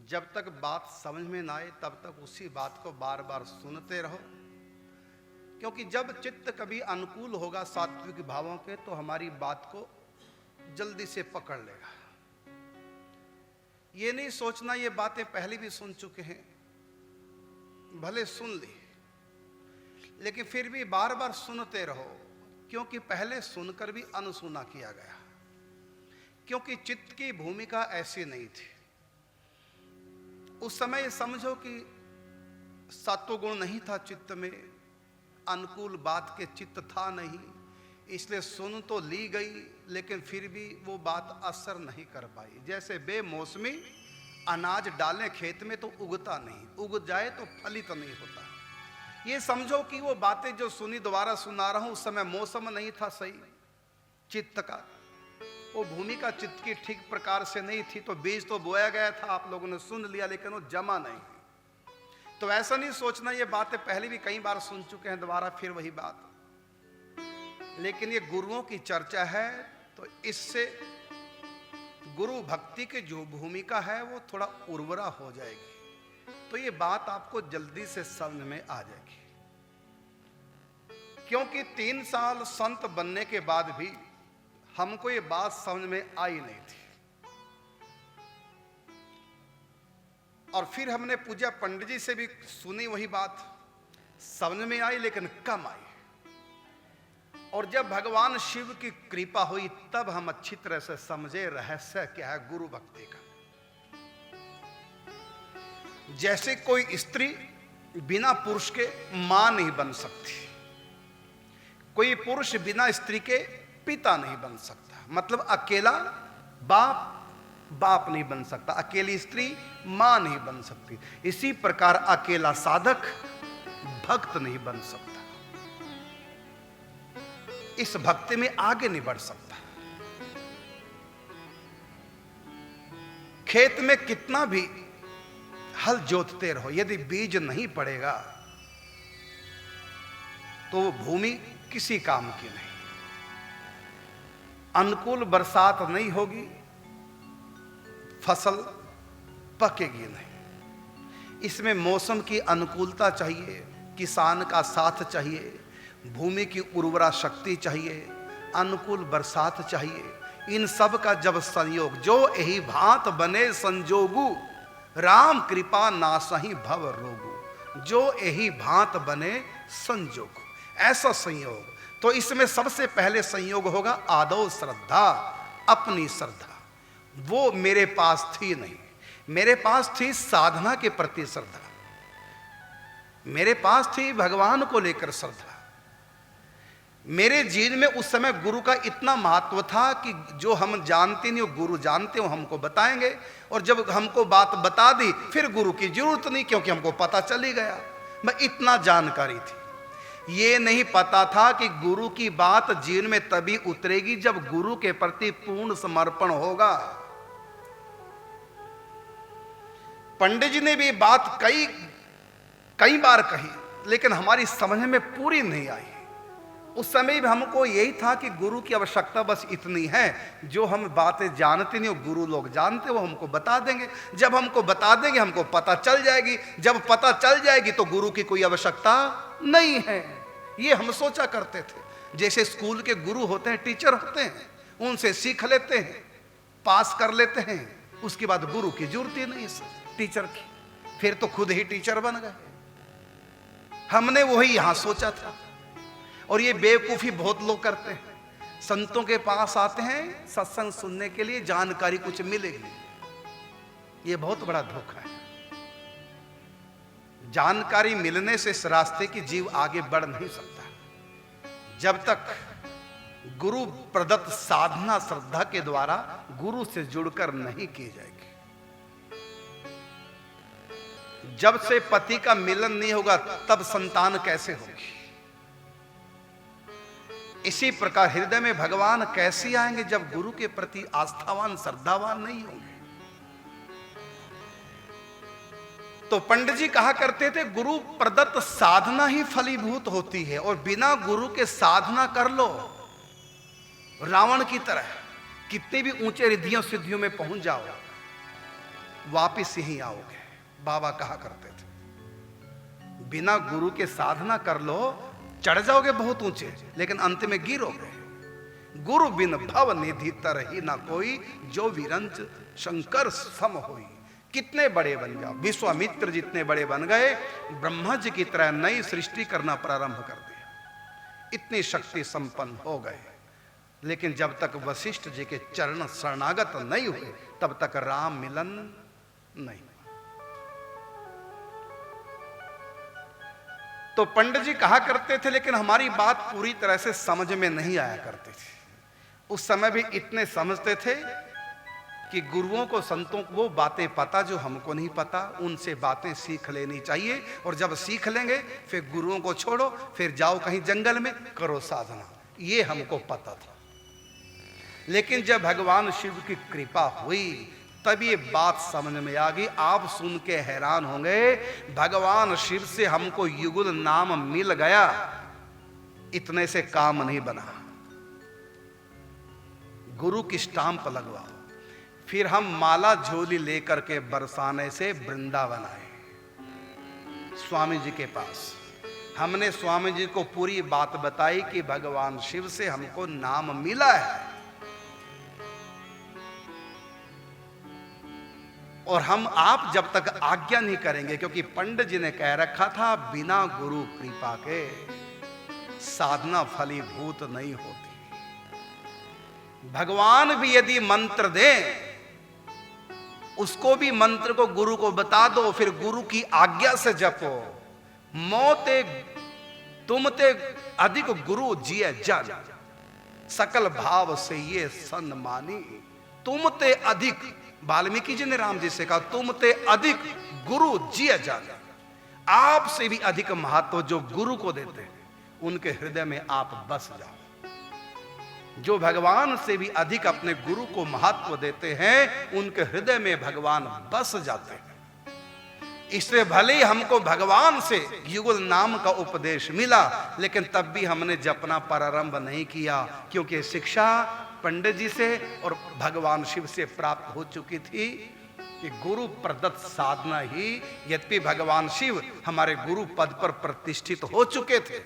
जब तक बात समझ में ना आए तब तक उसी बात को बार बार सुनते रहो, क्योंकि जब चित्त कभी अनुकूल होगा सात्विक भावों के तो हमारी बात को जल्दी से पकड़ लेगा। ये नहीं सोचना ये बातें पहले भी सुन चुके हैं, भले सुन ली लेकिन फिर भी बार बार सुनते रहो, क्योंकि पहले सुनकर भी अनसुना किया गया, क्योंकि चित्त की भूमिका ऐसी नहीं थी। उस समय समझो कि सत्व गुण नहीं था चित्त में, अनुकूल बात के चित्त था नहीं, इसलिए सुन तो ली गई लेकिन फिर भी वो बात असर नहीं कर पाई। जैसे बेमौसमी अनाज डालें खेत में तो उगता नहीं, उग जाए तो फलित नहीं होता। ये समझो कि वो बातें जो सुनी दोबारा सुना रहा हूं, उस समय मौसम नहीं था सही चित्त का, वो भूमिका चित्त की ठीक प्रकार से नहीं थी, तो बीज तो बोया गया था, आप लोगों ने सुन लिया लेकिन वो जमा नहीं। तो ऐसा नहीं सोचना ये बातें पहले भी कई बार सुन चुके हैं, दोबारा फिर वही बात। लेकिन ये गुरुओं की चर्चा है तो इससे गुरु भक्ति की जो भूमिका है वो थोड़ा उर्वरा हो जाएगी, तो ये बात आपको जल्दी से समझ में आ जाएगी। क्योंकि 3 साल संत बनने के बाद भी हमको ये बात समझ में आई नहीं थी, और फिर हमने पूज्य पंडित जी से भी सुनी, वही बात समझ में आई लेकिन कम आई। और जब भगवान शिव की कृपा हुई तब हम अच्छी तरह से समझे रहस्य क्या है गुरु भक्ति का। जैसे कोई स्त्री बिना पुरुष के मां नहीं बन सकती, कोई पुरुष बिना स्त्री के पिता नहीं बन सकता, मतलब अकेला बाप नहीं बन सकता, अकेली स्त्री मां नहीं बन सकती। इसी प्रकार अकेला साधक भक्त नहीं बन सकता, इस भक्ति में आगे नहीं बढ़ सकता। खेत में कितना भी हल जोतते रहो, यदि बीज नहीं पड़ेगा तो वो भूमि किसी काम की नहीं। अनुकूल बरसात नहीं होगी, फसल पकेगी नहीं। इसमें मौसम की अनुकूलता चाहिए, किसान का साथ चाहिए, भूमि की उर्वरा शक्ति चाहिए, अनुकूल बरसात चाहिए। इन सब का जब संयोग, जो यही भांत बने संजोगु, राम कृपा नासही भव रोगु। जो यही भांत बने संजोगु, ऐसा संयोग। तो इसमें सबसे पहले संयोग होगा आदौ श्रद्धा, अपनी श्रद्धा। वो मेरे पास थी नहीं, मेरे पास थी साधना के प्रति श्रद्धा, मेरे पास थी भगवान को लेकर श्रद्धा। मेरे जीवन में उस समय गुरु का इतना महत्व था कि जो हम जानते नहीं वो गुरु जानते हो, हमको बताएंगे। और जब हमको बात बता दी फिर गुरु की जरूरत नहीं, क्योंकि हमको पता चल ही गया। मैं इतना जानकारी थी, ये नहीं पता था कि गुरु की बात जीवन में तभी उतरेगी जब गुरु के प्रति पूर्ण समर्पण होगा। पंडित जी ने भी बात कई बार कही, लेकिन हमारी समझ में पूरी नहीं आई। उस समय भी हमको यही था कि गुरु की आवश्यकता बस इतनी है, जो हम बातें जानते नहीं वो गुरु लोग जानते, वो हमको बता देंगे। जब हमको बता देंगे हमको पता चल जाएगी, जब पता चल जाएगी तो गुरु की कोई आवश्यकता नहीं है। ये हम सोचा करते थे। जैसे स्कूल के गुरु होते हैं, टीचर होते हैं, उनसे सीख लेते हैं, पास कर लेते हैं, उसके बाद गुरु की जरूरत ही नहीं टीचर की, फिर तो खुद ही टीचर बन गए। हमने वही यहां सोचा था, और ये बेवकूफी बहुत लोग करते हैं। संतों के पास आते हैं सत्संग सुनने के लिए, जानकारी कुछ मिलेगी, ये बहुत बड़ा धोखा है। जानकारी मिलने से इस रास्ते की जीव आगे बढ़ नहीं सकता जब तक गुरु प्रदत्त साधना श्रद्धा के द्वारा गुरु से जुड़कर नहीं की जाएगी। जब से पति का मिलन नहीं होगा तब संतान कैसे होगी। इसी प्रकार हृदय में भगवान कैसे आएंगे जब गुरु के प्रति आस्थावान श्रद्धावान नहीं होंगे। तो पंडित जी कहा करते थे गुरु प्रदत्त साधना ही फलीभूत होती है, और बिना गुरु के साधना कर लो रावण की तरह कितनी भी ऊंचे रिद्धियों सिद्धियों में पहुंच जाओ, वापिस यहीं आओगे। बाबा कहा करते थे, बिना गुरु के साधना कर लो, चढ़ जाओगे बहुत ऊंचे, लेकिन अंत में गिरोगे। गुरु बिन भव निधि तरही ना कोई, जो विरंच शंकर सम होई। कितने बड़े बन जाओ, विश्वामित्र जितने बड़े बन गए, ब्रह्मा जी की तरह नई सृष्टि करना प्रारंभ कर दिया, इतनी शक्ति संपन्न हो गए। लेकिन जब तक वशिष्ठ जी के चरण शरणागत नहीं हुए, तब तक राम मिलन नहीं। तो पंडित जी कहा करते थे, लेकिन हमारी बात पूरी तरह से समझ में नहीं आया करती थी। उस समय भी इतने समझते थे कि गुरुओं को, संतों को वो बातें पता जो हमको नहीं पता, उनसे बातें सीख लेनी चाहिए। और जब सीख लेंगे फिर गुरुओं को छोड़ो, फिर जाओ कहीं जंगल में करो साधना, ये हमको पता था। लेकिन जब भगवान शिव की कृपा हुई तब ये बात समझ में आ गई। आप सुन के हैरान होंगे, भगवान शिव से हमको युगल नाम मिल गया, इतने से काम नहीं बना। गुरु की स्टाम्प लगवाओ। फिर हम माला झोली लेकर के बरसाने से वृंदावन आए स्वामी जी के पास। हमने स्वामी जी को पूरी बात बताई कि भगवान शिव से हमको नाम मिला है, और हम आप जब तक आज्ञा नहीं करेंगे, क्योंकि पंडित जी ने कह रखा था बिना गुरु कृपा के साधना फलीभूत नहीं होती। भगवान भी यदि मंत्र दें, उसको भी मंत्र को गुरु को बता दो, फिर गुरु की आज्ञा से जपो। मोते तुमते अधिक गुरु जिय जन, सकल भाव से ये सन्मानी। तुमते अधिक, वाल्मीकि जी ने राम जी से कहा, तुमते अधिक गुरु जिय जन। आपसे भी अधिक महत्व जो गुरु को देते हैं, उनके हृदय में आप बस जाओ। जो भगवान से भी अधिक अपने गुरु को महत्व देते हैं, उनके हृदय में भगवान बस जाते हैं। इसलिए भले ही हमको भगवान से युगल नाम का उपदेश मिला, लेकिन तब भी हमने जपना प्रारंभ नहीं किया, क्योंकि शिक्षा पंडित जी से और भगवान शिव से प्राप्त हो चुकी थी कि गुरु प्रदत्त साधना ही। यद्यपि भगवान शिव हमारे गुरु पद पर प्रतिष्ठित हो चुके थे,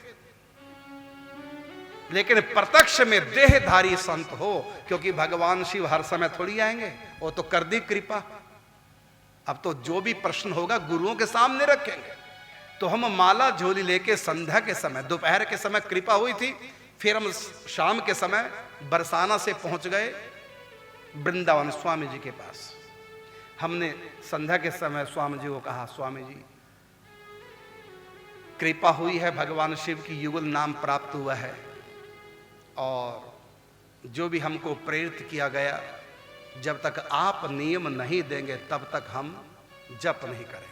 लेकिन प्रत्यक्ष में देहधारी संत हो, क्योंकि भगवान शिव हर समय थोड़ी आएंगे, वो तो कर दी कृपा। अब तो जो भी प्रश्न होगा गुरुओं के सामने रखेंगे। तो हम माला झोली लेके संध्या के समय, दोपहर के समय कृपा हुई थी, फिर हम शाम के समय बरसाना से पहुंच गए वृंदावन स्वामी जी के पास। हमने संध्या के समय स्वामी जी को कहा, स्वामी जी कृपा हुई है, भगवान शिव की युगल नाम प्राप्त हुआ है, और जो भी हमको प्रेरित किया गया, जब तक आप नियम नहीं देंगे तब तक हम जप नहीं करेंगे।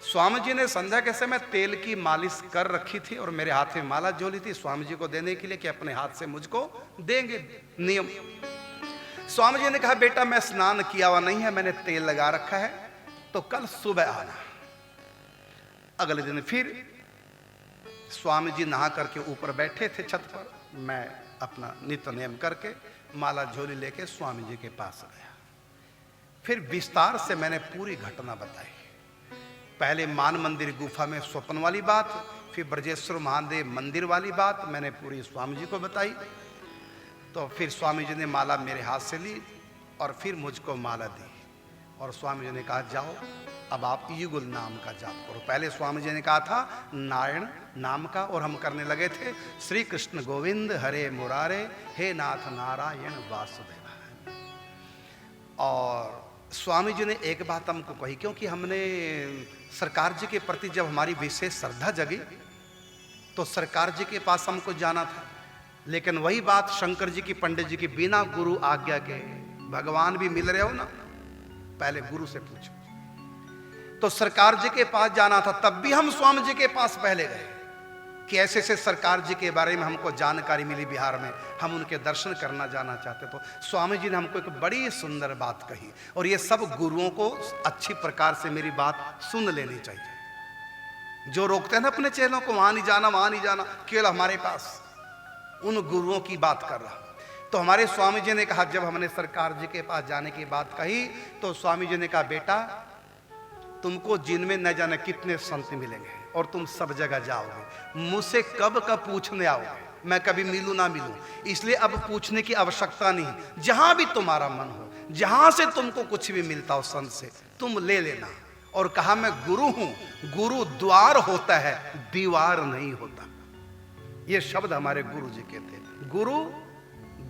स्वामी जी ने संध्या के समय तेल की मालिश कर रखी थी और मेरे हाथ में माला झोली थी स्वामी जी को देने के लिए कि अपने हाथ से मुझको देंगे नियम। स्वामी जी ने कहा, बेटा मैं स्नान किया हुआ नहीं है, मैंने तेल लगा रखा है, तो कल सुबह आना। अगले दिन फिर स्वामी जी नहा करके ऊपर बैठे थे छत पर, मैं अपना नित्य नियम करके माला झोली लेके स्वामी जी के पास गया। फिर विस्तार से मैंने पूरी घटना बताई। पहले मान मंदिर गुफा में स्वप्न वाली बात, फिर ब्रजेश्वर महादेव मंदिर वाली बात मैंने पूरी स्वामी जी को बताई। तो फिर स्वामी जी ने माला मेरे हाथ से ली और फिर मुझको माला दी, और स्वामी जी ने कहा, जाओ अब आप युगल नाम का जाप करो। पहले स्वामी जी ने कहा था नारायण नाम का, और हम करने लगे थे श्री कृष्ण गोविंद हरे मुरारे, हे नाथ नारायण वासुदेव। और स्वामी जी ने एक बात हमको कही, क्योंकि हमने सरकार जी के प्रति जब हमारी विशेष श्रद्धा जगी तो सरकार जी के पास हमको जाना था। लेकिन वही बात शंकर जी की, पंडित जी की, बिना गुरु आज्ञा के भगवान भी मिल रहे हो ना, पहले गुरु से पूछो। तो सरकार जी के पास जाना था, तब भी हम स्वामी जी के पास पहले गए कि ऐसे ऐसे सरकार जी के बारे में हमको जानकारी मिली बिहार में, हम उनके दर्शन करना जाना चाहते। तो स्वामी जी ने हमको एक बड़ी सुंदर बात कही, और ये सब गुरुओं को अच्छी प्रकार से मेरी बात सुन लेनी चाहिए। जो रोकते हैं ना अपने चेलों को, वहां नहीं जाना वहां नहीं जाना, केवल हमारे पास, उन गुरुओं की बात कर रहा। तो हमारे स्वामी जी ने कहा, जब हमने सरकार जी के पास जाने की बात कही तो स्वामी जी ने कहा, बेटा तुमको जिनमें न जाने कितने संत मिलेंगे और तुम सब जगह जाओगे, मुझसे कब कब पूछने आओगे, मैं कभी मिलूं ना मिलूं, इसलिए अब पूछने की आवश्यकता नहीं। जहां भी तुम्हारा मन हो, जहां से तुमको कुछ भी मिलता हो संत से, तुम ले लेना। और कहा, मैं गुरु हूं, गुरु द्वार होता है, दीवार नहीं होता। ये शब्द हमारे गुरु जी के थे। गुरु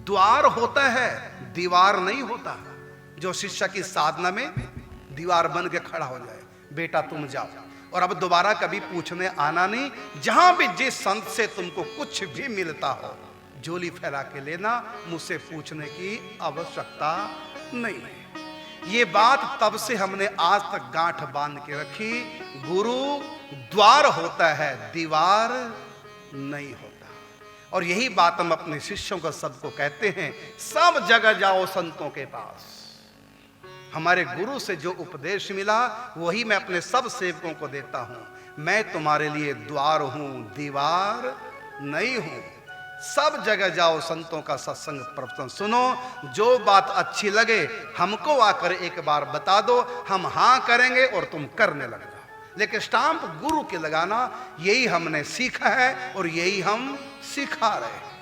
द्वार होता है, दीवार नहीं होता। जो शिष्य की साधना में दीवार बन के खड़ा हो जाए, बेटा तुम जाओ और अब दोबारा कभी पूछने आना नहीं। जहां भी जिस संत से तुमको कुछ भी मिलता हो, झोली फैला के लेना, मुझसे पूछने की आवश्यकता नहीं है। ये बात तब से हमने आज तक गांठ बांध के रखी। गुरु द्वार होता है, दीवार नहीं होता। और यही बात हम अपने शिष्यों को सबको कहते हैं, सब जगह जाओ संतों के पास। हमारे गुरु से जो उपदेश मिला वही मैं अपने सब सेवकों को देता हूं। मैं तुम्हारे लिए द्वार हूं, दीवार नहीं हूं। सब जगह जाओ, संतों का सत्संग प्रवचन सुनो, जो बात अच्छी लगे हमको आकर एक बार बता दो, हम हां करेंगे और तुम करने लग जाओ। लेकिन स्टाम्प गुरु के लगाना, यही हमने सीखा है और यही हम सिखा रहे हैं।